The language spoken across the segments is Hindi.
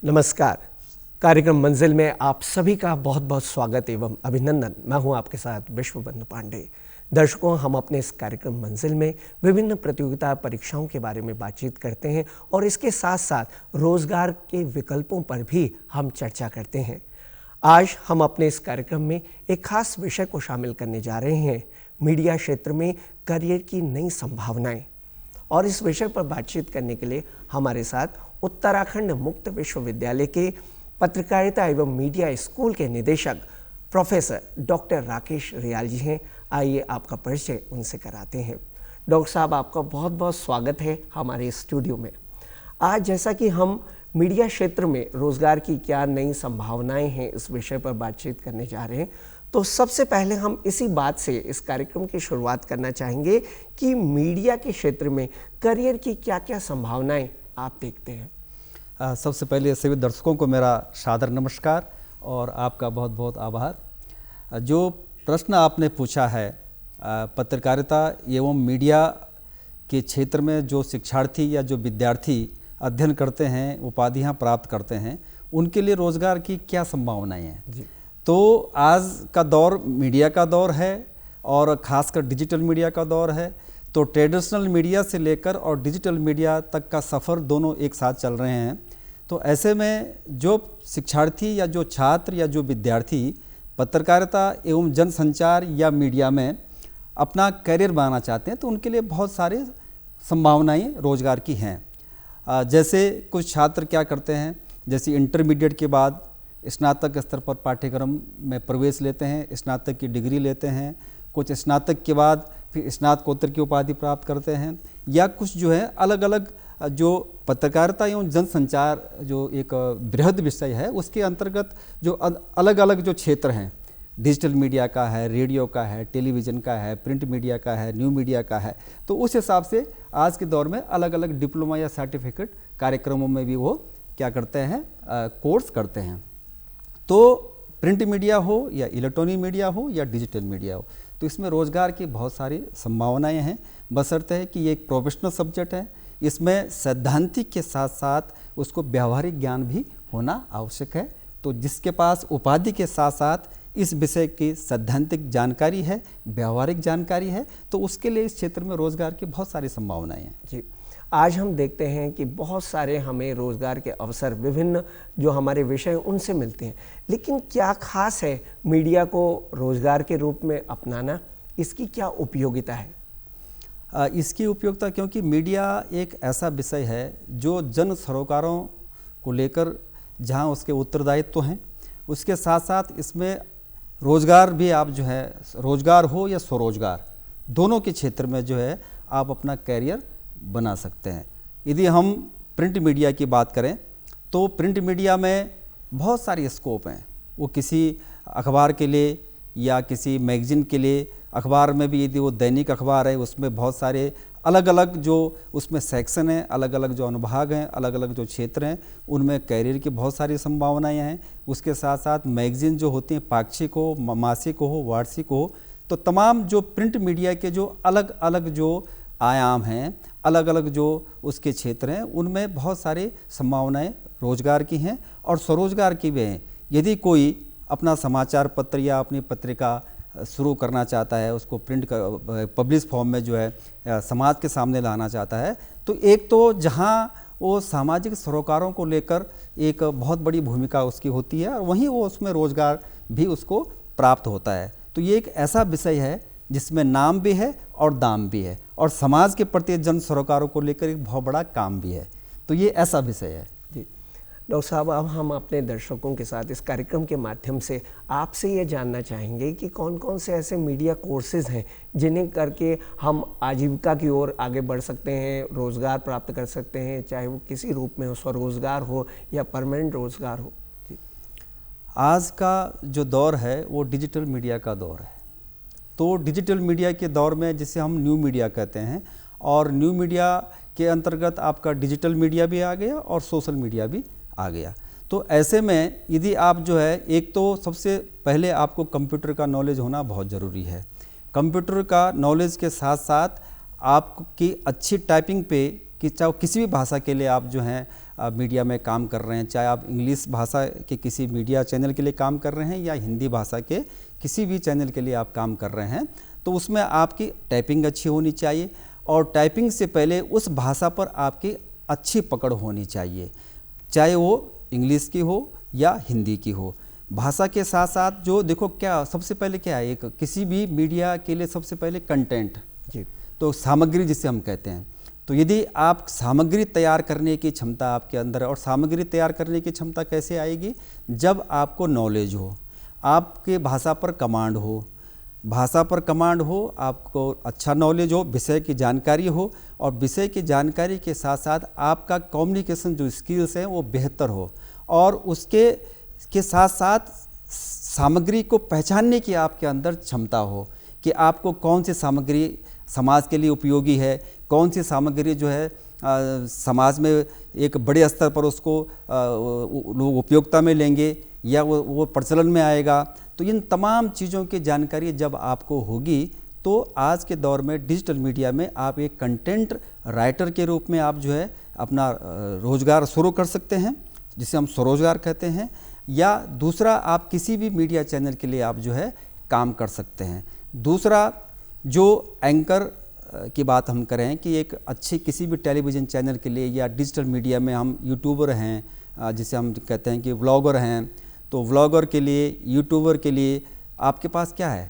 नमस्कार। कार्यक्रम मंजिल में आप सभी का बहुत बहुत स्वागत एवं अभिनंदन। मैं हूं आपके साथ विश्वबंधु पांडे। दर्शकों, हम अपने इस कार्यक्रम मंजिल में विभिन्न प्रतियोगिता परीक्षाओं के बारे में बातचीत करते हैं और इसके साथ साथ रोजगार के विकल्पों पर भी हम चर्चा करते हैं। आज हम अपने इस कार्यक्रम में एक खास विषय को शामिल करने जा रहे हैं, मीडिया क्षेत्र में करियर की नई संभावनाएं। और इस विषय पर बातचीत करने के लिए हमारे साथ उत्तराखंड मुक्त विश्वविद्यालय के पत्रकारिता एवं मीडिया स्कूल के निदेशक प्रोफेसर डॉक्टर राकेश रियाल जी हैं। आइए आपका परिचय उनसे कराते हैं। डॉक्टर साहब, आपका बहुत बहुत स्वागत है हमारे स्टूडियो में। आज जैसा कि हम मीडिया क्षेत्र में रोजगार की क्या नई संभावनाएं हैं, इस विषय पर बातचीत करने जा रहे हैं, तो सबसे पहले हम इसी बात से इस कार्यक्रम की शुरुआत करना चाहेंगे कि मीडिया के क्षेत्र में करियर की क्या क्या संभावनाएं आप देखते हैं। सबसे पहले सभी दर्शकों को मेरा सादर नमस्कार और आपका बहुत बहुत आभार। जो प्रश्न आपने पूछा है, पत्रकारिता एवं मीडिया के क्षेत्र में जो शिक्षार्थी या जो विद्यार्थी अध्ययन करते हैं, उपाधियां प्राप्त करते हैं, उनके लिए रोजगार की क्या संभावनाएं हैं जी। तो आज का दौर मीडिया का दौर है और खासकर डिजिटल मीडिया का दौर है। तो ट्रेडिशनल मीडिया से लेकर और डिजिटल मीडिया तक का सफ़र दोनों एक साथ चल रहे हैं। तो ऐसे में जो शिक्षार्थी या जो छात्र या जो विद्यार्थी पत्रकारिता एवं जनसंचार या मीडिया में अपना करियर बनाना चाहते हैं, तो उनके लिए बहुत सारी संभावनाएं रोजगार की हैं। जैसे कुछ छात्र क्या करते हैं, जैसे इंटरमीडिएट के बाद स्नातक स्तर पर पाठ्यक्रम में प्रवेश लेते हैं, स्नातक की डिग्री लेते हैं, कुछ स्नातक के बाद फिर स्नातकोत्तर की उपाधि प्राप्त करते हैं, या कुछ जो है अलग अलग जो पत्रकारिता एवं जनसंचार जो एक बृहद विषय है, उसके अंतर्गत जो अलग अलग जो क्षेत्र हैं, डिजिटल मीडिया का है, रेडियो का है, टेलीविज़न का है, प्रिंट मीडिया का है, न्यू मीडिया का है, तो उस हिसाब से आज के दौर में अलग अलग डिप्लोमा या सर्टिफिकेट कार्यक्रमों में भी वो क्या करते हैं, कोर्स करते हैं। तो प्रिंट मीडिया हो या इलेक्ट्रॉनिक मीडिया हो या डिजिटल मीडिया हो, तो इसमें रोज़गार की बहुत सारी संभावनाएं हैं, बशर्ते है कि ये एक प्रोफेशनल सब्जेक्ट है। इसमें सैद्धांतिक के साथ साथ उसको व्यावहारिक ज्ञान भी होना आवश्यक है। तो जिसके पास उपाधि के साथ साथ इस विषय की सैद्धांतिक जानकारी है, व्यावहारिक जानकारी है, तो उसके लिए इस क्षेत्र में रोज़गार की बहुत सारी संभावनाएं हैं जी। आज हम देखते हैं कि बहुत सारे हमें रोज़गार के अवसर विभिन्न जो हमारे विषय उनसे मिलते हैं, लेकिन क्या खास है मीडिया को रोज़गार के रूप में अपनाना? इसकी क्या उपयोगिता है? इसकी उपयोगिता, क्योंकि मीडिया एक ऐसा विषय है जो जन सरोकारों को लेकर जहां उसके उत्तरदायित्व हैं, उसके साथ साथ इसमें रोज़गार भी, आप जो है रोज़गार हो या स्वरोजगार, दोनों के क्षेत्र में जो है आप अपना कैरियर बना सकते हैं। यदि हम प्रिंट मीडिया की बात करें तो प्रिंट मीडिया में बहुत सारे स्कोप हैं। वो किसी अखबार के लिए या किसी मैगज़ीन के लिए, अखबार में भी यदि वो दैनिक अखबार है, उसमें बहुत सारे अलग अलग जो उसमें सेक्शन हैं, अलग अलग जो अनुभाग हैं, अलग अलग जो क्षेत्र हैं, उनमें कैरियर की बहुत सारी संभावनाएं हैं। उसके साथ साथ मैगज़ीन जो होती हैं, पाक्षिक हो, मासिक हो, वार्षिक हो, तो तमाम जो प्रिंट मीडिया के जो अलग अलग जो आयाम हैं, अलग अलग जो उसके क्षेत्र हैं, उनमें बहुत सारी संभावनाएं रोजगार की हैं और स्वरोजगार की भी हैं। यदि कोई अपना समाचार पत्र या अपनी पत्रिका शुरू करना चाहता है, उसको प्रिंट कर पब्लिश फॉर्म में जो है समाज के सामने लाना चाहता है, तो एक तो जहां वो सामाजिक सरोकारों को लेकर एक बहुत बड़ी भूमिका उसकी होती है और वहीं वो उसमें रोजगार भी उसको प्राप्त होता है। तो ये एक ऐसा विषय है जिसमें नाम भी है और दाम भी है, और समाज के प्रति जन सरोकारों को लेकर एक बहुत बड़ा काम भी है। तो ये ऐसा विषय है जी। डॉक्टर साहब, अब हम अपने दर्शकों के साथ इस कार्यक्रम के माध्यम से आपसे ये जानना चाहेंगे कि कौन कौन से ऐसे मीडिया कोर्सेज हैं जिन्हें करके हम आजीविका की ओर आगे बढ़ सकते हैं, रोज़गार प्राप्त कर सकते हैं, चाहे वो किसी रूप में हो, स्वरोजगार हो या परमानेंट रोज़गार हो जी। आज का जो दौर है वो डिजिटल मीडिया का दौर है। तो डिजिटल मीडिया के दौर में, जिसे हम न्यू मीडिया कहते हैं, और न्यू मीडिया के अंतर्गत आपका डिजिटल मीडिया भी आ गया और सोशल मीडिया भी आ गया। तो ऐसे में यदि आप जो है, एक तो सबसे पहले आपको कंप्यूटर का नॉलेज होना बहुत ज़रूरी है। कंप्यूटर का नॉलेज के साथ साथ आपकी अच्छी टाइपिंग पे कि चाहे किसी भी भाषा के लिए आप जो हैं मीडिया में काम कर रहे हैं, चाहे आप इंग्लिश भाषा के किसी मीडिया चैनल के लिए काम कर रहे हैं या हिंदी भाषा के किसी भी चैनल के लिए आप काम कर रहे हैं, तो उसमें आपकी टाइपिंग अच्छी होनी चाहिए और टाइपिंग से पहले उस भाषा पर आपकी अच्छी पकड़ होनी चाहिए, चाहे वो इंग्लिश की हो या हिंदी की हो। भाषा के साथ साथ जो देखो क्या सबसे पहले क्या है, एक किसी भी मीडिया के लिए सबसे पहले कंटेंट जी, तो सामग्री जिसे हम कहते हैं। तो यदि आप सामग्री तैयार करने की क्षमता आपके अंदर है, और सामग्री तैयार करने की क्षमता कैसे आएगी, जब आपको नॉलेज हो, आपके भाषा पर कमांड हो, भाषा पर कमांड हो, आपको अच्छा नॉलेज हो, विषय की जानकारी हो, और विषय की जानकारी के साथ साथ आपका कम्युनिकेशन जो स्किल्स हैं वो बेहतर हो, और उसके साथ साथ सामग्री को पहचानने की आपके अंदर क्षमता हो कि आपको कौन सी सामग्री समाज के लिए उपयोगी है, कौन सी सामग्री जो है समाज में एक बड़े स्तर पर उसको लोग उपयोगिता में लेंगे या वो प्रचलन में आएगा। तो इन तमाम चीज़ों की जानकारी जब आपको होगी तो आज के दौर में डिजिटल मीडिया में आप एक कंटेंट राइटर के रूप में आप जो है अपना रोजगार शुरू कर सकते हैं, जिसे हम स्वरोजगार कहते हैं, या दूसरा आप किसी भी मीडिया चैनल के लिए आप जो है काम कर सकते हैं। दूसरा जो एंकर की बात हम करें कि एक अच्छी किसी भी टेलीविज़न चैनल के लिए या डिजिटल मीडिया में हम यूट्यूबर हैं, जिसे हम कहते हैं कि व्लॉगर हैं, तो व्लॉगर के लिए, यूट्यूबर के लिए आपके पास क्या है,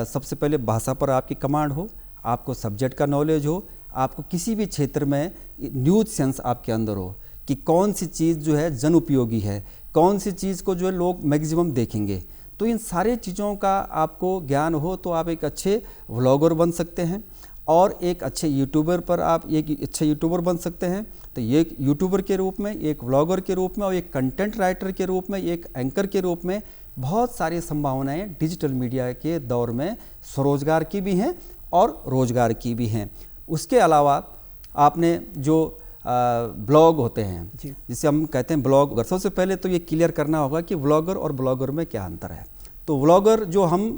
सबसे पहले भाषा पर आपकी कमांड हो, आपको सब्जेक्ट का नॉलेज हो, आपको किसी भी क्षेत्र में न्यूज़ सेंस आपके अंदर हो कि कौन सी चीज़ जो है जन उपयोगी है, कौन सी चीज़ को जो है लोग मैक्सिमम देखेंगे। तो इन सारे चीज़ों का आपको ज्ञान हो तो आप एक अच्छे व्लॉगर बन सकते हैं, और एक अच्छे यूट्यूबर पर आप एक अच्छे यूट्यूबर बन सकते हैं। तो ये एक यूट्यूबर के रूप में, एक व्लॉगर के रूप में, और एक कंटेंट राइटर के रूप में, एक एंकर के रूप में बहुत सारी संभावनाएं डिजिटल मीडिया के दौर में स्वरोजगार की भी हैं और रोजगार की भी हैं। उसके अलावा आपने जो ब्लॉग होते हैं जिसे हम कहते हैं ब्लॉगर, सबसे पहले तो ये क्लियर करना होगा कि व्लॉगर और ब्लॉगर में क्या अंतर है। तो व्लॉगर जो हम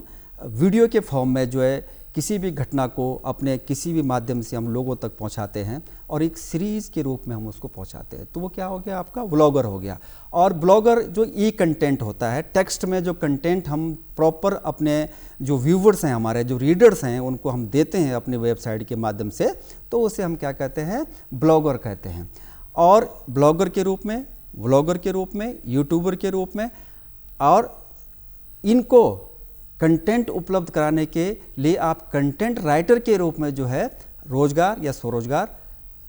वीडियो के फॉर्म में जो है किसी भी घटना को अपने किसी भी माध्यम से हम लोगों तक पहुंचाते हैं और एक सीरीज़ के रूप में हम उसको पहुंचाते हैं, तो वो क्या हो गया, आपका व्लॉगर हो गया। और ब्लॉगर जो ई कंटेंट होता है, टेक्स्ट में जो कंटेंट हम प्रॉपर अपने जो व्यूवर्स हैं, हमारे जो रीडर्स हैं, उनको हम देते हैं अपने वेबसाइट के माध्यम से, तो उसे हम क्या कहते हैं, ब्लॉगर कहते हैं। और ब्लॉगर के रूप में, व्लॉगर के रूप में, यूट्यूबर के रूप में, और इनको कंटेंट उपलब्ध कराने के लिए आप कंटेंट राइटर के रूप में जो है रोजगार या स्वरोजगार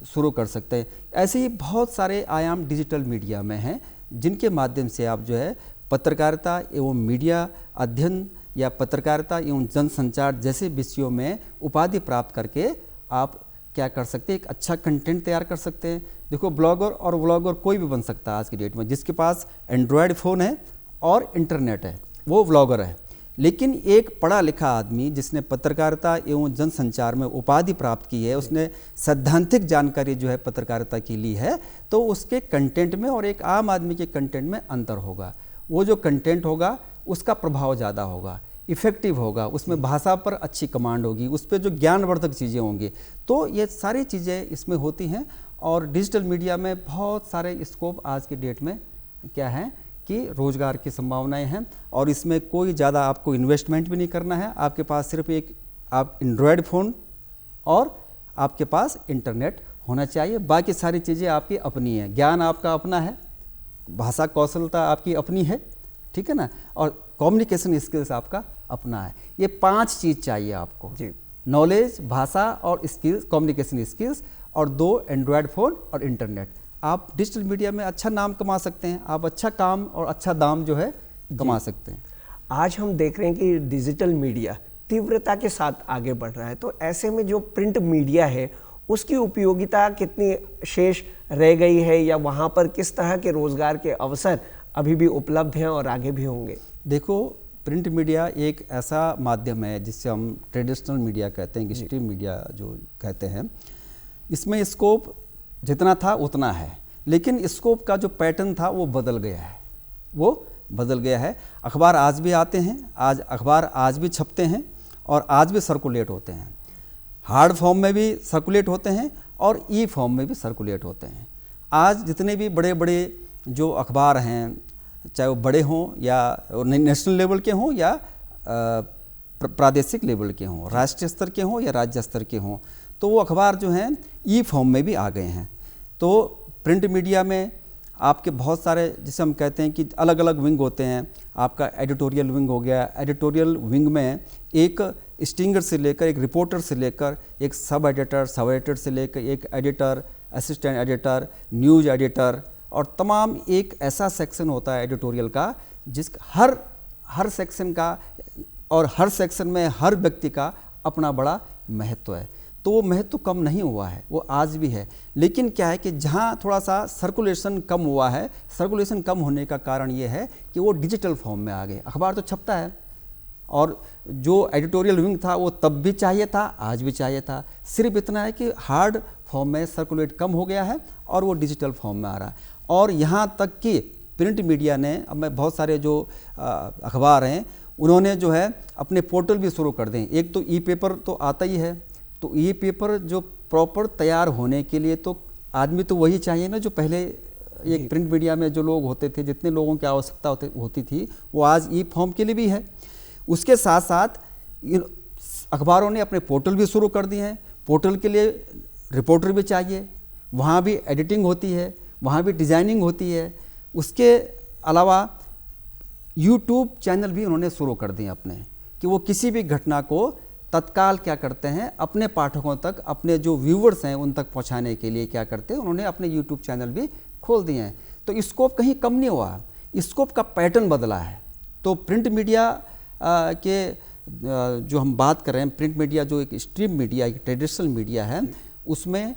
शुरू कर सकते हैं। ऐसे ही बहुत सारे आयाम डिजिटल मीडिया में हैं जिनके माध्यम से आप जो है पत्रकारिता एवं मीडिया अध्ययन या पत्रकारिता एवं जनसंचार जैसे विषयों में उपाधि प्राप्त करके आप क्या कर सकते हैं, एक अच्छा कंटेंट तैयार कर सकते हैं। देखो, ब्लॉगर और व्लॉगर कोई भी बन सकता है आज की डेट में। जिसके पास एंड्रॉयड फ़ोन है और इंटरनेट है वो व्लॉगर है। लेकिन एक पढ़ा लिखा आदमी जिसने पत्रकारिता एवं जनसंचार में उपाधि प्राप्त की है, उसने सैद्धांतिक जानकारी जो है पत्रकारिता की ली है, तो उसके कंटेंट में और एक आम आदमी के कंटेंट में अंतर होगा। वो जो कंटेंट होगा उसका प्रभाव ज़्यादा होगा, इफ़ेक्टिव होगा, उसमें भाषा पर अच्छी कमांड होगी, उस पर जो ज्ञानवर्धक चीज़ें होंगी। तो ये सारी चीज़ें इसमें होती हैं। और डिजिटल मीडिया में बहुत सारे स्कोप आज की डेट में क्या है कि रोज़गार की संभावनाएं हैं, और इसमें कोई ज़्यादा आपको इन्वेस्टमेंट भी नहीं करना है। आपके पास सिर्फ एक आप एंड्रॉयड फ़ोन और आपके पास इंटरनेट होना चाहिए। बाकी सारी चीज़ें आपकी अपनी हैं, ज्ञान आपका अपना है, भाषा कौशलता आपकी अपनी है, ठीक है ना, और कम्युनिकेशन स्किल्स आपका अपना है। ये 5 चीज़ चाहिए आपको जी, नॉलेज, भाषा और स्किल्स, कम्युनिकेशन स्किल्स, और 2 एंड्रॉयड फ़ोन और इंटरनेट। आप डिजिटल मीडिया में अच्छा नाम कमा सकते हैं, आप अच्छा काम और अच्छा दाम जो है कमा सकते हैं। आज हम देख रहे हैं कि डिजिटल मीडिया तीव्रता के साथ आगे बढ़ रहा है, तो ऐसे में जो प्रिंट मीडिया है उसकी उपयोगिता कितनी शेष रह गई है, या वहाँ पर किस तरह के रोजगार के अवसर अभी भी उपलब्ध हैं और आगे भी होंगे? देखो, प्रिंट मीडिया एक ऐसा माध्यम है जिससे हम ट्रेडिशनल मीडिया कहते हैं, स्ट्रीम मीडिया जो कहते हैं। इसमें स्कोप जितना था उतना है, लेकिन स्कोप का जो पैटर्न था वो बदल गया है, वो बदल गया है। अखबार आज भी आते हैं, अखबार आज भी छपते हैं और आज भी सर्कुलेट होते हैं। हार्ड फॉर्म में भी सर्कुलेट होते हैं और ई फॉर्म में भी सर्कुलेट होते हैं। आज जितने भी बड़े बड़े जो अखबार हैं, चाहे वो बड़े हों या नेशनल लेवल के हों या प्रादेशिक लेवल के हों, राष्ट्रीय स्तर के हों या राज्य स्तर के हों, तो वो अखबार जो हैं ई फॉर्म में भी आ गए हैं। तो प्रिंट मीडिया में आपके बहुत सारे, जिसे हम कहते हैं कि अलग अलग विंग होते हैं। आपका एडिटोरियल विंग हो गया, एडिटोरियल विंग में एक स्टिंगर से लेकर, एक रिपोर्टर से लेकर, एक सब एडिटर से लेकर एक editor, assistant editor, news editor और तमाम एक ऐसा सेक्शन होता है एडिटोरियल का, जिस हर सेक्शन का और हर सेक्शन में हर व्यक्ति का अपना बड़ा महत्व है। तो वो महत्व कम नहीं हुआ है, वो आज भी है। लेकिन क्या है कि जहाँ थोड़ा सा सर्कुलेशन कम हुआ है, सर्कुलेशन कम होने का कारण ये है कि वो डिजिटल फॉर्म में आ गए। अखबार तो छपता है और जो एडिटोरियल विंग था वो तब भी चाहिए था, आज भी चाहिए था। सिर्फ इतना है कि हार्ड फॉर्म में सर्कुलेट कम हो गया है और वो डिजिटल फॉर्म में आ रहा है। और यहाँ तक कि प्रिंट मीडिया ने, अब मैं बहुत सारे जो अखबार हैं उन्होंने जो है अपने पोर्टल भी शुरू कर दें। एक तो ई पेपर तो आता ही है, तो ई पेपर जो प्रॉपर तैयार होने के लिए तो आदमी तो वही चाहिए ना जो पहले एक प्रिंट मीडिया में जो लोग होते थे, जितने लोगों की आवश्यकता होती थी, वो आज ई फॉर्म के लिए भी है। उसके साथ साथ अखबारों ने अपने पोर्टल भी शुरू कर दिए हैं। पोर्टल के लिए रिपोर्टर भी चाहिए, वहाँ भी एडिटिंग होती है, वहाँ भी डिज़ाइनिंग होती है। उसके अलावा यूट्यूब चैनल भी उन्होंने शुरू कर दिए अपने, कि वो किसी भी घटना को तत्काल क्या करते हैं, अपने पाठकों तक, अपने जो व्यूवर्स हैं उन तक पहुंचाने के लिए क्या करते हैं, उन्होंने अपने यूट्यूब चैनल भी खोल दिए हैं। तो स्कोप कहीं कम नहीं हुआ, स्कोप का पैटर्न बदला है। तो प्रिंट मीडिया के जो हम बात कर रहे हैं, प्रिंट मीडिया जो एक स्ट्रीम मीडिया, एक ट्रेडिशनल मीडिया है, उसमें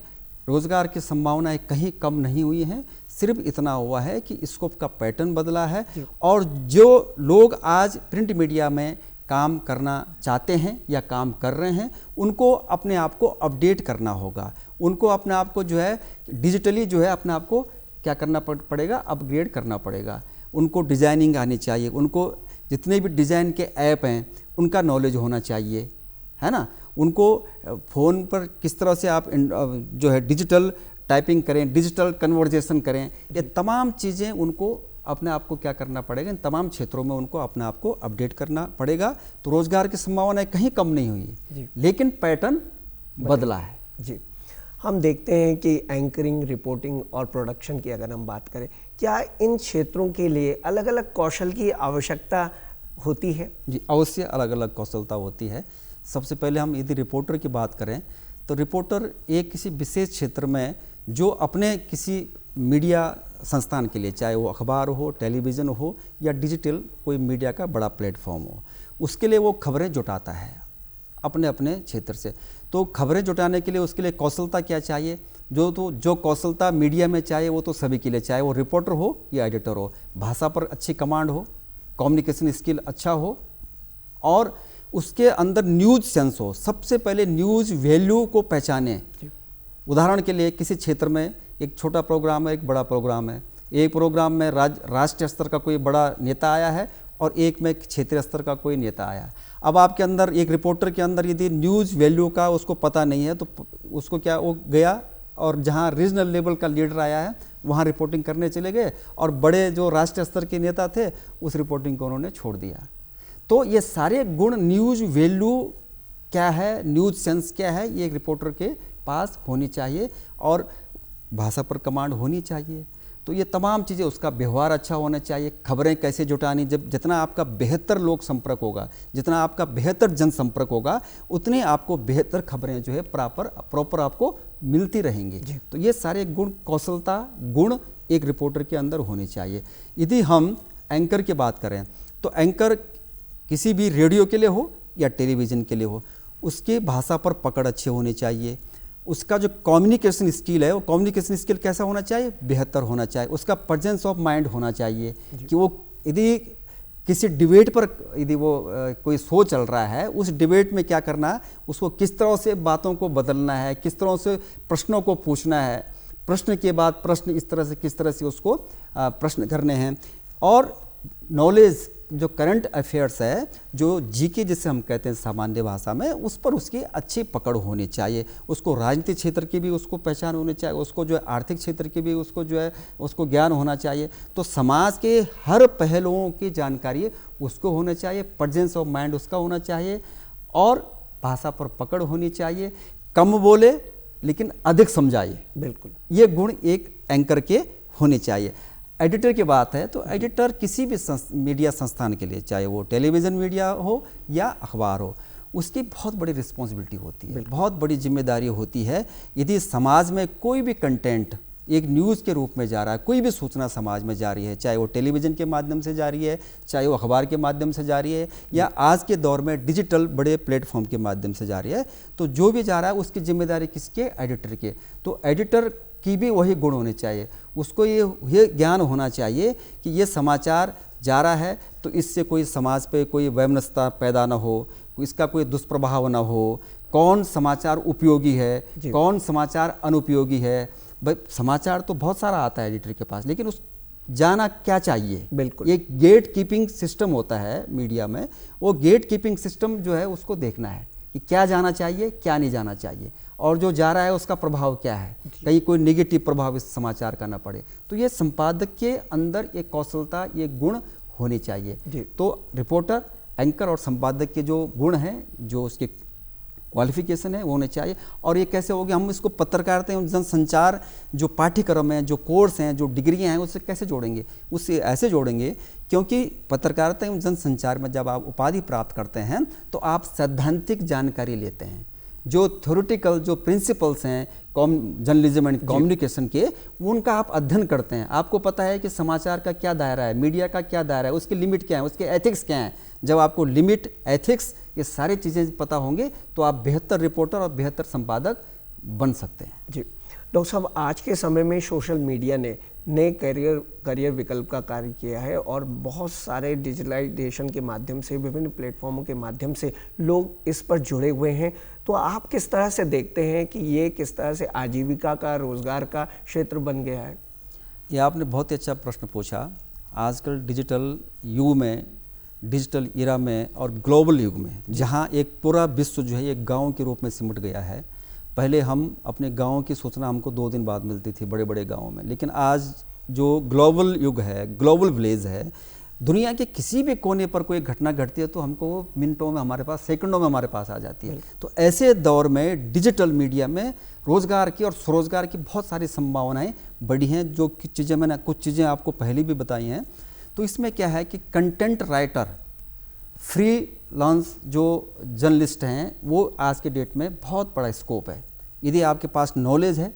रोज़गार की संभावनाएं कहीं कम नहीं हुई हैं। सिर्फ इतना हुआ है कि स्कोप का पैटर्न बदला है और जो लोग आज प्रिंट मीडिया में काम करना चाहते हैं या काम कर रहे हैं, उनको अपने आप को अपडेट करना होगा। उनको अपने आप को जो है डिजिटली जो है अपने आप को क्या करना पड़ेगा, अपग्रेड करना पड़ेगा। उनको डिज़ाइनिंग आनी चाहिए, उनको जितने भी डिज़ाइन के ऐप हैं उनका नॉलेज होना चाहिए, है ना। उनको फ़ोन पर किस तरह से आप जो है डिजिटल टाइपिंग करें, डिजिटल कन्वर्जेशन करें, ये तमाम चीज़ें उनको अपने आप को क्या करना पड़ेगा, इन तमाम क्षेत्रों में उनको अपने आप को अपडेट करना पड़ेगा। तो रोज़गार की संभावनाएं कहीं कम नहीं हुई, लेकिन पैटर्न बदला है। जी, हम देखते हैं कि एंकरिंग, रिपोर्टिंग और प्रोडक्शन की अगर हम बात करें, क्या इन क्षेत्रों के लिए अलग अलग कौशल की आवश्यकता होती है? जी, अवश्य अलग अलग कौशलता होती है। सबसे पहले हम यदि रिपोर्टर की बात करें तो रिपोर्टर एक किसी विशेष क्षेत्र में जो अपने किसी मीडिया संस्थान के लिए, चाहे वो अखबार हो, टेलीविज़न हो या डिजिटल कोई मीडिया का बड़ा प्लेटफॉर्म हो, उसके लिए वो खबरें जुटाता है अपने अपने क्षेत्र से। तो खबरें जुटाने के लिए उसके लिए कौशलता क्या चाहिए, जो कौशलता मीडिया में चाहिए वो तो सभी के लिए, चाहे वो रिपोर्टर हो या एडिटर हो। भाषा पर अच्छी कमांड हो, कम्युनिकेशन स्किल अच्छा हो और उसके अंदर न्यूज़ सेंस हो। सबसे पहले न्यूज़ वैल्यू को पहचाने। उदाहरण के लिए किसी क्षेत्र में एक छोटा प्रोग्राम है, एक बड़ा प्रोग्राम है। एक प्रोग्राम में राष्ट्रीय स्तर का कोई बड़ा नेता आया है और एक में क्षेत्रीय स्तर का कोई नेता आया। अब आपके अंदर एक रिपोर्टर के अंदर यदि न्यूज़ वैल्यू का उसको पता नहीं है तो उसको क्या, वो गया और जहाँ रीजनल लेवल का लीडर आया है वहाँ रिपोर्टिंग करने चले गए और बड़े जो राष्ट्रीय स्तर के नेता थे उस रिपोर्टिंग को उन्होंने छोड़ दिया। तो ये सारे गुण, न्यूज़ वैल्यू क्या है, न्यूज़ सेंस क्या है, ये एक रिपोर्टर के पास होनी चाहिए और भाषा पर कमांड होनी चाहिए। तो ये तमाम चीज़ें, उसका व्यवहार अच्छा होना चाहिए। खबरें कैसे जुटानी, जब जितना आपका बेहतर लोक संपर्क होगा, जितना आपका बेहतर जनसंपर्क होगा, उतने आपको बेहतर खबरें जो है प्रॉपर आपको मिलती रहेंगी। तो ये सारे गुण, कौशलता गुण एक रिपोर्टर के अंदर होने चाहिए। यदि हम एंकर की बात करें तो एंकर किसी भी रेडियो के लिए हो या टेलीविज़न के लिए हो, उसकी भाषा पर पकड़ अच्छी होनी चाहिए। उसका जो कम्युनिकेशन स्किल है, वो कम्युनिकेशन स्किल कैसा होना चाहिए, बेहतर होना चाहिए। उसका प्रेजेंस ऑफ माइंड होना चाहिए कि वो यदि किसी डिबेट पर यदि वो कोई शो चल रहा है, उस डिबेट में क्या करना है, उसको किस तरह से बातों को बदलना है, किस तरह से प्रश्नों को पूछना है, प्रश्न के बाद प्रश्न इस तरह से किस तरह से उसको प्रश्न करने हैं और नॉलेज जो करंट अफेयर्स है, जो जीके जिसे हम कहते हैं सामान्य भाषा में, उस पर उसकी अच्छी पकड़ होनी चाहिए। उसको राजनीतिक क्षेत्र की भी उसको पहचान होनी चाहिए, उसको जो है आर्थिक क्षेत्र की भी उसको जो है उसको ज्ञान होना चाहिए। तो समाज के हर पहलुओं की जानकारी उसको होना चाहिए, प्रेजेंस ऑफ माइंड उसका होना चाहिए, और भाषा पर पकड़ होनी चाहिए। कम बोले लेकिन अधिक समझाइए, बिल्कुल ये गुण एक एंकर के होने चाहिए। एडिटर की बात है तो एडिटर किसी भी मीडिया संस्थान के लिए, चाहे वो टेलीविज़न मीडिया हो या अखबार हो, उसकी बहुत बड़ी रिस्पॉन्सिबिलिटी होती है, बहुत बड़ी जिम्मेदारी होती है। यदि समाज में कोई भी कंटेंट एक न्यूज़ के रूप में जा रहा है, कोई भी सूचना समाज में जा रही है, चाहे वो टेलीविज़न के माध्यम से जा रही है, चाहे वो अखबार के माध्यम से जा रही है, या आज के दौर में डिजिटल बड़े प्लेटफॉर्म के माध्यम से जा रही है, तो जो भी जा रहा है उसकी जिम्मेदारी किसके? एडिटर के। तो एडिटर की भी वही गुण होने चाहिए, उसको ये ज्ञान होना चाहिए कि ये समाचार जा रहा है तो इससे कोई समाज पे कोई वैमनस्यता पैदा ना हो, इसका कोई दुष्प्रभाव ना हो, कौन समाचार उपयोगी है, कौन समाचार अनुपयोगी है। भाई समाचार तो बहुत सारा आता है एडिटर के पास, लेकिन उस जाना क्या चाहिए? बिल्कुल एक गेट कीपिंग सिस्टम होता है मीडिया में, वो गेट कीपिंग सिस्टम जो है उसको देखना है कि क्या जाना चाहिए, क्या नहीं जाना चाहिए, और जो जा रहा है उसका प्रभाव क्या है, कहीं कोई नेगेटिव प्रभाव इस समाचार का ना पड़े। तो ये संपादक के अंदर एक कौशलता, ये गुण होनी चाहिए। तो रिपोर्टर, एंकर और संपादक के जो गुण हैं, जो उसके क्वालिफिकेशन है, वो होने चाहिए। और ये कैसे होगी? हम इसको पत्रकारिता एवं जनसंचार जो पाठ्यक्रम है, जो कोर्स हैं, जो डिग्रियां हैं, उससे कैसे जोड़ेंगे? उससे ऐसे जोड़ेंगे क्योंकि पत्रकारिता एवं जनसंचार में जब आप उपाधि प्राप्त करते हैं तो आप सैद्धांतिक जानकारी लेते हैं। जो थ्योरेटिकल जो प्रिंसिपल्स हैं जर्नलिज्म एंड कम्युनिकेशन के, उनका आप अध्ययन करते हैं। आपको पता है कि समाचार का क्या दायरा है, मीडिया का क्या दायरा है, उसकी लिमिट क्या है, उसके एथिक्स क्या हैं। जब आपको लिमिट, एथिक्स, ये सारी चीज़ें पता होंगे तो आप बेहतर रिपोर्टर और बेहतर संपादक बन सकते हैं। जी डॉक्टर साहब, आज के समय में सोशल मीडिया ने नए करियर विकल्प का कार्य किया है और बहुत सारे डिजिटलाइजेशन के माध्यम से, विभिन्न प्लेटफॉर्मों के माध्यम से लोग इस पर जुड़े हुए हैं। तो आप किस तरह से देखते हैं कि ये किस तरह से आजीविका का, रोजगार का क्षेत्र बन गया है? ये आपने बहुत ही अच्छा प्रश्न पूछा। आजकल डिजिटल युग में, डिजिटल इरा में और ग्लोबल युग में, जहाँ एक पूरा विश्व जो है एक गाँव के रूप में सिमट गया है। पहले हम अपने गांव की सूचना हमको 2 दिन बाद मिलती थी बड़े बड़े गांवों में, लेकिन आज जो ग्लोबल युग है, ग्लोबल विलेज है, दुनिया के किसी भी कोने पर कोई घटना घटती है तो हमको मिनटों में हमारे पास, सेकंडों में हमारे पास आ जाती है। तो ऐसे दौर में डिजिटल मीडिया में रोज़गार की और स्वरोजगार की बहुत सारी संभावनाएं बढ़ी हैं। जो चीज़ें मैंने कुछ चीज़ें आपको पहले भी बताई हैं। तो इसमें क्या है कि कंटेंट राइटर, फ्रीलांस जो जर्नलिस्ट हैं, वो आज के डेट में बहुत बड़ा स्कोप है। यदि आपके पास नॉलेज है,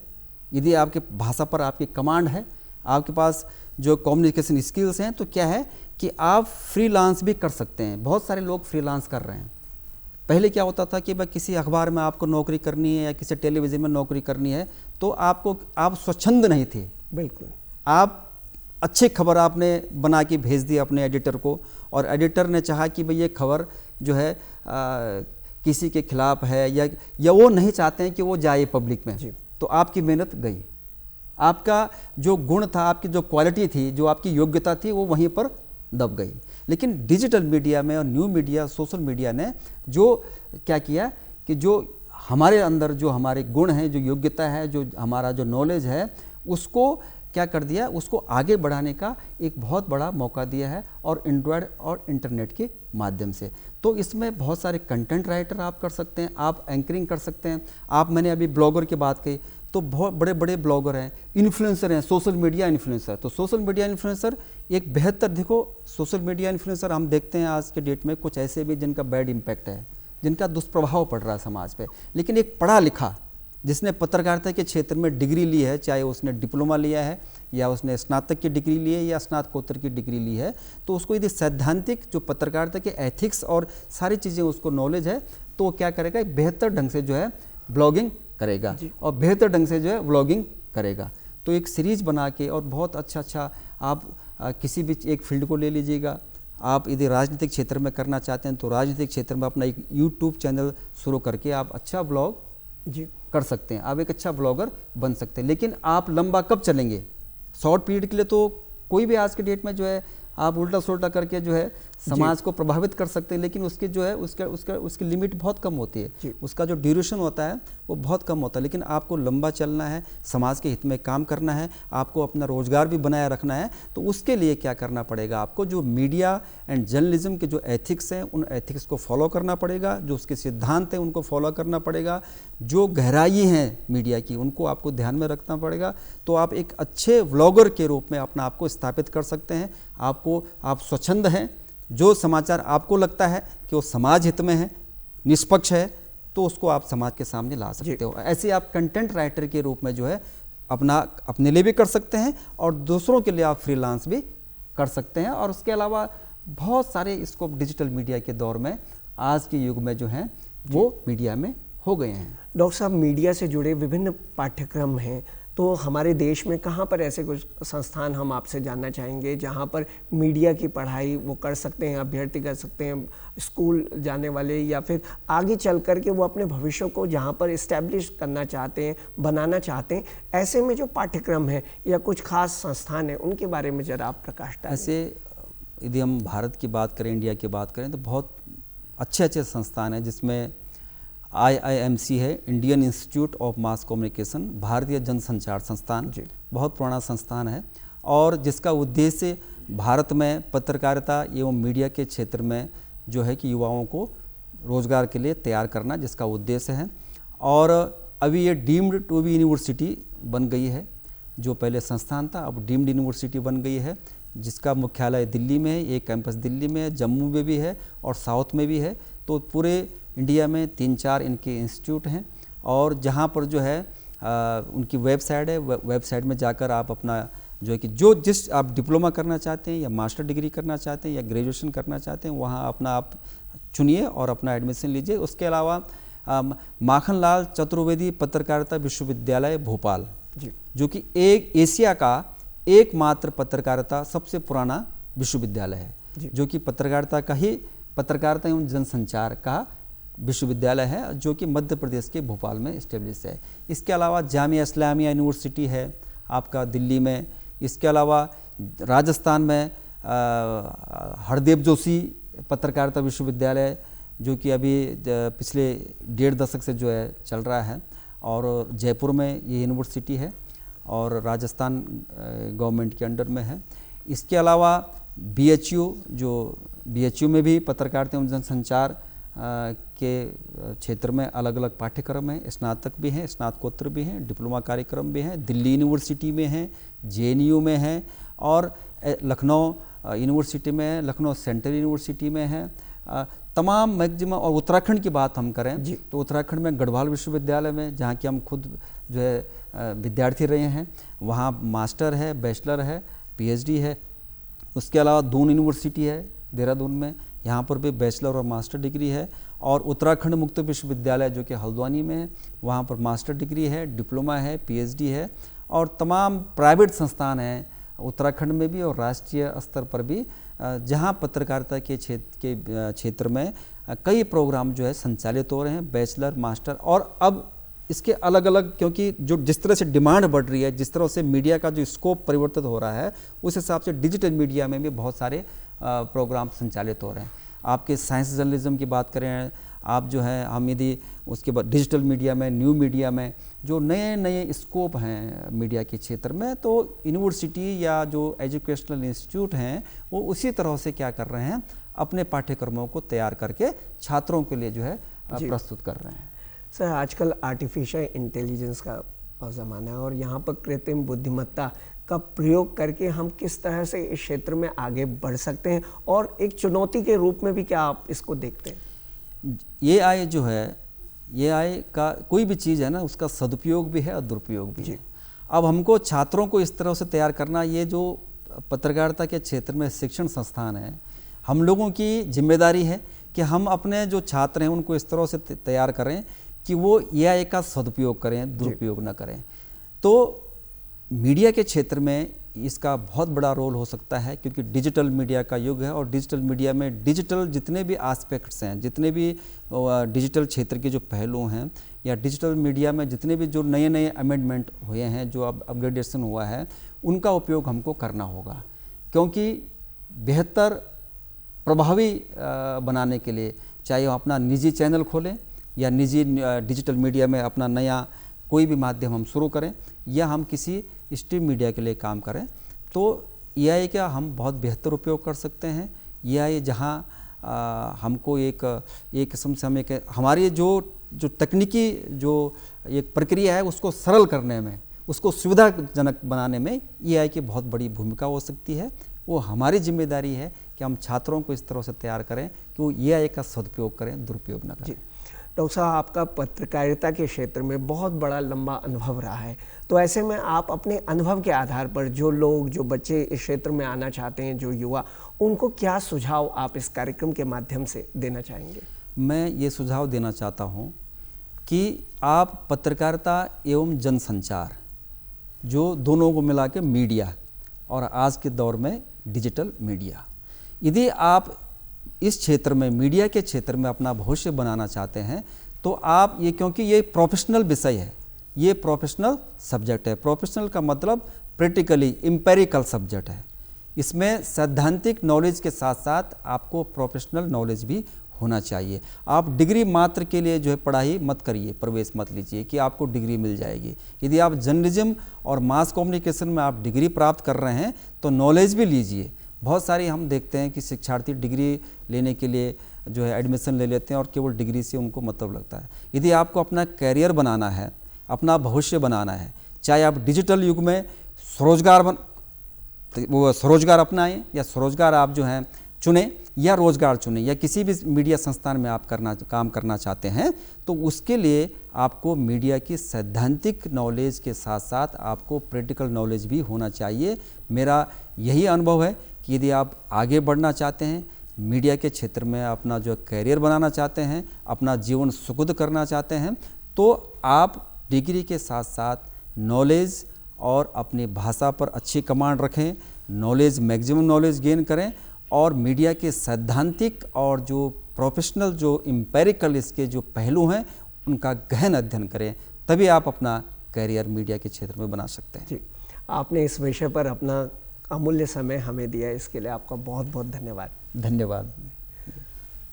यदि आपके भाषा पर आपकी कमांड है, आपके पास जो कम्युनिकेशन स्किल्स हैं, तो क्या है कि आप फ्रीलांस भी कर सकते हैं। बहुत सारे लोग फ्रीलांस कर रहे हैं। पहले क्या होता था कि भाई किसी अखबार में आपको नौकरी करनी है या किसी टेलीविज़न में नौकरी करनी है तो आप स्वच्छंद नहीं थे। बिल्कुल, आप अच्छी खबर आपने बना के भेज दी अपने एडिटर को, और एडिटर ने चाहा कि भाई ये खबर जो है किसी के खिलाफ है या वो नहीं चाहते हैं कि वो जाए पब्लिक में, तो आपकी मेहनत गई, आपका जो गुण था, आपकी जो क्वालिटी थी, जो आपकी योग्यता थी, वो वहीं पर दब गई। लेकिन डिजिटल मीडिया में और न्यू मीडिया, सोशल मीडिया ने जो क्या किया कि जो हमारे अंदर जो हमारे गुण हैं, जो योग्यता है, जो हमारा जो नॉलेज है, उसको क्या कर दिया, उसको आगे बढ़ाने का एक बहुत बड़ा मौका दिया है, और एंड्रॉयड और इंटरनेट के माध्यम से। तो इसमें बहुत सारे कंटेंट राइटर आप कर सकते हैं, आप एंकरिंग कर सकते हैं। मैंने अभी ब्लॉगर की बात कही, तो बहुत बड़े बड़े ब्लॉगर हैं, इन्फ्लुएंसर हैं, सोशल मीडिया इन्फ्लुएंसर। तो सोशल मीडिया इन्फ्लुएंसर एक बेहतर, देखो सोशल मीडिया इन्फ्लुएंसर हम देखते हैं आज के डेट में कुछ ऐसे भी जिनका बैड इम्पैक्ट है, जिनका दुष्प्रभाव पड़ रहा है समाज पे। लेकिन एक पढ़ा लिखा जिसने पत्रकारिता के क्षेत्र में डिग्री ली है, चाहे उसने डिप्लोमा लिया है या उसने स्नातक की डिग्री ली है या स्नातकोत्तर की डिग्री ली है, तो उसको यदि सैद्धांतिक जो पत्रकारिता के एथिक्स और सारी चीज़ें उसको नॉलेज है, तो वो क्या करेगा, बेहतर ढंग से जो है ब्लॉगिंग करेगा और बेहतर ढंग से जो है व्लॉगिंग करेगा। तो एक सीरीज बना के, और बहुत अच्छा आप किसी भी एक फील्ड को ले लीजिएगा। आप यदि राजनीतिक क्षेत्र में करना चाहते हैं तो राजनीतिक क्षेत्र में अपना एक यूट्यूब चैनल शुरू करके आप अच्छा ब्लॉग कर सकते हैं, आप एक अच्छा ब्लॉगर बन सकते हैं। लेकिन आप लंबा कब चलेंगे? शॉर्ट पीरियड के लिए तो कोई भी आज के डेट में जो है आप उल्टा सुल्टा करके जो है समाज को प्रभावित कर सकते हैं, लेकिन उसकी जो है उसकी लिमिट बहुत कम होती है, उसका जो ड्यूरेशन होता है वो बहुत कम होता है। लेकिन आपको लंबा चलना है, समाज के हित में काम करना है, आपको अपना रोजगार भी बनाए रखना है, तो उसके लिए क्या करना पड़ेगा, आपको जो मीडिया एंड जर्नलिज्म के जो एथिक्स हैं उन एथिक्स को फॉलो करना पड़ेगा, जो उसके सिद्धांत हैं उनको फॉलो करना पड़ेगा, जो गहराई है मीडिया की उनको आपको ध्यान में रखना पड़ेगा। तो आप एक अच्छे व्लॉगर के रूप में अपना आपको स्थापित कर सकते हैं। आप स्वच्छंद हैं, जो समाचार आपको लगता है कि वो समाज हित में है, निष्पक्ष है, तो उसको आप समाज के सामने ला सकते हो। ऐसे आप कंटेंट राइटर के रूप में जो है अपने लिए भी कर सकते हैं और दूसरों के लिए आप फ्रीलांस भी कर सकते हैं। और उसके अलावा बहुत सारे स्कोप डिजिटल मीडिया के दौर में आज के युग में जो हैं वो मीडिया में हो गए हैं। डॉक्टर साहब, मीडिया से जुड़े विभिन्न पाठ्यक्रम हैं, तो हमारे देश में कहाँ पर ऐसे कुछ संस्थान हम आपसे जानना चाहेंगे जहाँ पर मीडिया की पढ़ाई वो कर सकते हैं, अभ्यर्थी कर सकते हैं, स्कूल जाने वाले, या फिर आगे चल कर के वो अपने भविष्य को जहाँ पर इस्टेब्लिश करना चाहते हैं, बनाना चाहते हैं, ऐसे में जो पाठ्यक्रम है या कुछ खास संस्थान है उनके बारे में ज़रा आप प्रकाश डालें। ऐसे यदि हम भारत की बात करें, इंडिया की बात करें, तो बहुत अच्छे संस्थान हैं, जिसमें IIMC है, Indian institute of mass communication, भारतीय जनसंचार संस्थान, बहुत पुराना संस्थान है और जिसका उद्देश्य भारत में पत्रकारिता एवं मीडिया के क्षेत्र में जो है कि युवाओं को रोजगार के लिए तैयार करना, जिसका उद्देश्य है। और अभी ये डीम्ड टू बी यूनिवर्सिटी बन गई है, जो पहले संस्थान था अब डीम्ड यूनिवर्सिटी बन गई है, जिसका मुख्यालय दिल्ली में है, एक कैंपस दिल्ली में है, जम्मू में भी है और साउथ में भी है। तो पूरे इंडिया में 3-4 इनके इंस्टीट्यूट हैं और जहाँ पर जो है उनकी वेबसाइट है, वेबसाइट में जाकर आप अपना जो है कि जिस आप डिप्लोमा करना चाहते हैं या मास्टर डिग्री करना चाहते हैं या ग्रेजुएशन करना चाहते हैं, वहाँ अपना आप चुनिए और अपना एडमिशन लीजिए। उसके अलावा माखनलाल चतुर्वेदी पत्रकारिता विश्वविद्यालय भोपाल, जो कि एक एशिया का एकमात्र पत्रकारिता सबसे पुराना विश्वविद्यालय है, जो कि पत्रकारिता एवं जनसंचार का विश्वविद्यालय है, जो कि मध्य प्रदेश के भोपाल में इस्टेब्लिश है। इसके अलावा जामिया इस्लामिया यूनिवर्सिटी है आपका दिल्ली में। इसके अलावा राजस्थान में हरदेव जोशी पत्रकारिता विश्वविद्यालय, जो कि अभी पिछले 1.5 दशक से जो है चल रहा है, और जयपुर में ये यूनिवर्सिटी है और राजस्थान गवर्नमेंट के अंडर में है। इसके अलावा BHU, जो BHU में भी पत्रकारिता एवं जनसंचार के क्षेत्र में अलग अलग पाठ्यक्रम हैं, स्नातक भी हैं, स्नातकोत्तर भी हैं, डिप्लोमा कार्यक्रम भी हैं। दिल्ली यूनिवर्सिटी में हैं, JNU में हैं और लखनऊ यूनिवर्सिटी में है, लखनऊ सेंट्रल यूनिवर्सिटी में है। तमाम मैक्सिमम, और उत्तराखंड की बात हम करें तो उत्तराखंड में गढ़वाल विश्वविद्यालय में, जहाँ कि हम खुद जो है विद्यार्थी रहे हैं, वहाँ मास्टर है, बैचलर है, PhD है। उसके अलावा दून यूनिवर्सिटी है देहरादून में, यहाँ पर भी बैचलर और मास्टर डिग्री है। और उत्तराखंड मुक्त विश्वविद्यालय जो कि हल्द्वानी में है, वहाँ पर मास्टर डिग्री है, डिप्लोमा है, PhD है। और तमाम प्राइवेट संस्थान हैं उत्तराखंड में भी और राष्ट्रीय स्तर पर भी, जहाँ पत्रकारिता के क्षेत्र में कई प्रोग्राम जो है संचालित हो रहे हैं, बैचलर, मास्टर। और अब इसके अलग अलग, क्योंकि जो जिस तरह से डिमांड बढ़ रही है, जिस तरह से मीडिया का जो स्कोप परिवर्तित हो रहा है, उस हिसाब से डिजिटल मीडिया में भी बहुत सारे प्रोग्राम संचालित हो रहे हैं। आपके साइंस जर्नलिज्म की बात करें आप, जो है हम यदि उसके बाद डिजिटल मीडिया में, न्यू मीडिया में जो नए नए स्कोप हैं मीडिया के क्षेत्र में, तो यूनिवर्सिटी या जो एजुकेशनल इंस्टीट्यूट हैं वो उसी तरह से क्या कर रहे हैं, अपने पाठ्यक्रमों को तैयार करके छात्रों के लिए जो है प्रस्तुत कर रहे हैं। सर, आजकल आर्टिफिशियल इंटेलिजेंस का ज़माना है और यहाँ पर कृत्रिम बुद्धिमत्ता का प्रयोग करके हम किस तरह से इस क्षेत्र में आगे बढ़ सकते हैं, और एक चुनौती के रूप में भी क्या आप इसको देखते हैं? AI जो है, AI का कोई भी चीज़ है ना, उसका सदुपयोग भी है और दुरुपयोग भी है। अब हमको छात्रों को इस तरह से तैयार करना, ये जो पत्रकारिता के क्षेत्र में शिक्षण संस्थान है, हम लोगों की जिम्मेदारी है कि हम अपने जो छात्र हैं उनको इस तरह से तैयार करें कि वो AI का सदुपयोग करें, दुरुपयोग न करें। तो मीडिया के क्षेत्र में इसका बहुत बड़ा रोल हो सकता है, क्योंकि डिजिटल मीडिया का युग है और डिजिटल मीडिया में डिजिटल जितने भी एस्पेक्ट्स हैं, जितने भी डिजिटल क्षेत्र के जो पहलू हैं, या डिजिटल मीडिया में जितने भी जो नए नए अमेंडमेंट हुए हैं, जो अब अपग्रेडेशन हुआ है, उनका उपयोग हमको करना होगा। क्योंकि बेहतर प्रभावी बनाने के लिए, चाहे वो अपना निजी चैनल खोलें या निजी डिजिटल मीडिया में अपना नया कोई भी माध्यम हम शुरू करें, या हम किसी स्ट्रीम मीडिया के लिए काम करें, तो एआई का हम बहुत बेहतर उपयोग कर सकते हैं। एआई जहाँ हमको एक किस्म से हमें हमारी जो तकनीकी जो एक प्रक्रिया है उसको सरल करने में, उसको सुविधाजनक बनाने में एआई की बहुत बड़ी भूमिका हो सकती है। वो हमारी जिम्मेदारी है कि हम छात्रों को इस तरह से तैयार करें कि वो एआई का सदुपयोग करें, दुरुपयोग न करें। डॉक्टर साहब, आपका पत्रकारिता के क्षेत्र में बहुत बड़ा लंबा अनुभव रहा है, तो ऐसे में आप अपने अनुभव के आधार पर जो लोग, जो बच्चे इस क्षेत्र में आना चाहते हैं, जो युवा, उनको क्या सुझाव आप इस कार्यक्रम के माध्यम से देना चाहेंगे? मैं ये सुझाव देना चाहता हूँ कि आप पत्रकारिता एवं जनसंचार, जो दोनों को मिला के मीडिया, और आज के दौर में डिजिटल मीडिया, यदि आप इस क्षेत्र में, मीडिया के क्षेत्र में अपना भविष्य बनाना चाहते हैं, तो आप ये, क्योंकि ये प्रोफेशनल विषय है, ये प्रोफेशनल सब्जेक्ट है। प्रोफेशनल का मतलब प्रैक्टिकली एम्पेरिकल सब्जेक्ट है। इसमें सैद्धांतिक नॉलेज के साथ साथ आपको प्रोफेशनल नॉलेज भी होना चाहिए। आप डिग्री मात्र के लिए जो है पढ़ाई मत करिए, प्रवेश मत लीजिए कि आपको डिग्री मिल जाएगी। यदि आप जर्नलिज्म और मास कम्युनिकेशन में आप डिग्री प्राप्त कर रहे हैं तो नॉलेज भी लीजिए। बहुत सारी हम देखते हैं कि शिक्षार्थी डिग्री लेने के लिए जो है एडमिशन ले लेते हैं और केवल डिग्री से उनको मतलब लगता है। यदि आपको अपना कैरियर बनाना है, अपना भविष्य बनाना है, चाहे आप डिजिटल युग में स्वरोजगार अपनाएं या स्वरोजगार आप जो हैं चुनें, या रोजगार चुनें, या किसी भी मीडिया संस्थान में आप काम करना चाहते हैं, तो उसके लिए आपको मीडिया की सैद्धांतिक नॉलेज के साथ साथ आपको प्रैक्टिकल नॉलेज भी होना चाहिए। मेरा यही अनुभव है कि यदि आप आगे बढ़ना चाहते हैं, मीडिया के क्षेत्र में अपना जो कैरियर बनाना चाहते हैं, अपना जीवन सुखद करना चाहते हैं, तो आप डिग्री के साथ साथ नॉलेज और अपनी भाषा पर अच्छी कमांड रखें, नॉलेज, मैक्सिमम नॉलेज गेन करें, और मीडिया के सैद्धांतिक और जो प्रोफेशनल, जो एम्पेरिकल इसके जो पहलू हैं, उनका गहन अध्ययन करें, तभी आप अपना कैरियर मीडिया के क्षेत्र में बना सकते हैं। जी, आपने इस विषय पर अपना अमूल्य समय हमें दिया, इसके लिए आपका बहुत बहुत धन्यवाद। धन्यवाद।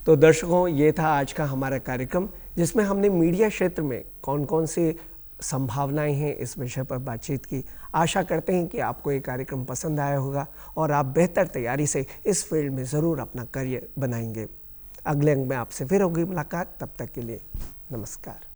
तो दर्शकों, ये था आज का हमारा कार्यक्रम, जिसमें हमने मीडिया क्षेत्र में कौन कौन सी संभावनाएं हैं इस विषय पर बातचीत की। आशा करते हैं कि आपको ये कार्यक्रम पसंद आया होगा और आप बेहतर तैयारी से इस फील्ड में ज़रूर अपना करियर बनाएंगे। अगले अंक में आपसे फिर होगी मुलाकात, तब तक के लिए नमस्कार।